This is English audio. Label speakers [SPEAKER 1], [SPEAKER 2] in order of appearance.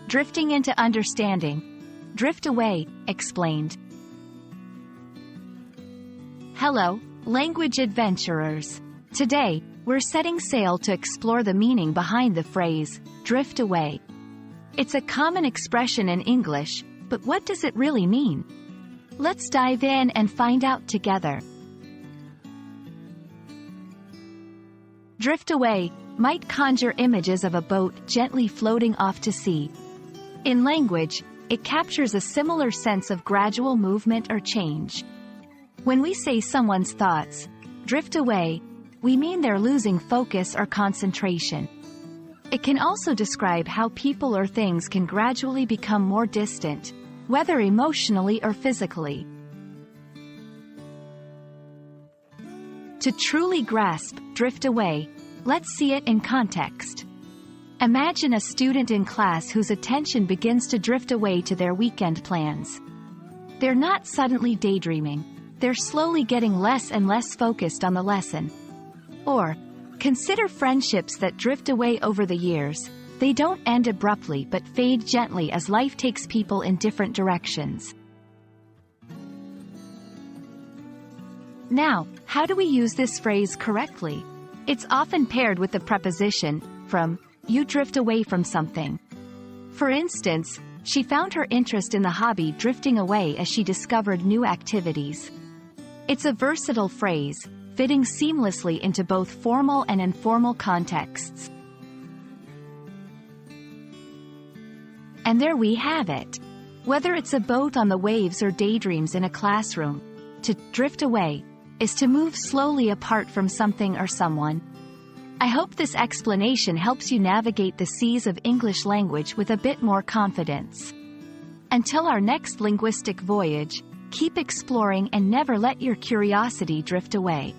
[SPEAKER 1] Drifting into understanding. Drift away, explained. Hello, language adventurers. Today, we're setting sail to explore the meaning behind the phrase, drift away. It's a common expression in English, but what does it really mean? Let's dive in and find out together. Drift away might conjure images of a boat gently floating off to sea. In language, it captures a similar sense of gradual movement or change. When we say someone's thoughts drift away, we mean they're losing focus or concentration. It can also describe how people or things can gradually become more distant, whether emotionally or physically. To truly grasp drift away, let's see it in context. Imagine a student in class whose attention begins to drift away to their weekend plans. They're not suddenly daydreaming, they're slowly getting less and less focused on the lesson. Or, consider friendships that drift away over the years. They don't end abruptly but fade gently as life takes people in different directions. Now, how do we use this phrase correctly? It's often paired with the preposition, from, you drift away from something. For instance, she found her interest in the hobby drifting away as she discovered new activities. It's a versatile phrase, fitting seamlessly into both formal and informal contexts. And there we have it. Whether it's a boat on the waves or daydreams in a classroom, to drift away is to move slowly apart from something or someone. I hope this explanation helps you navigate the seas of English language with a bit more confidence. Until our next linguistic voyage, keep exploring and never let your curiosity drift away.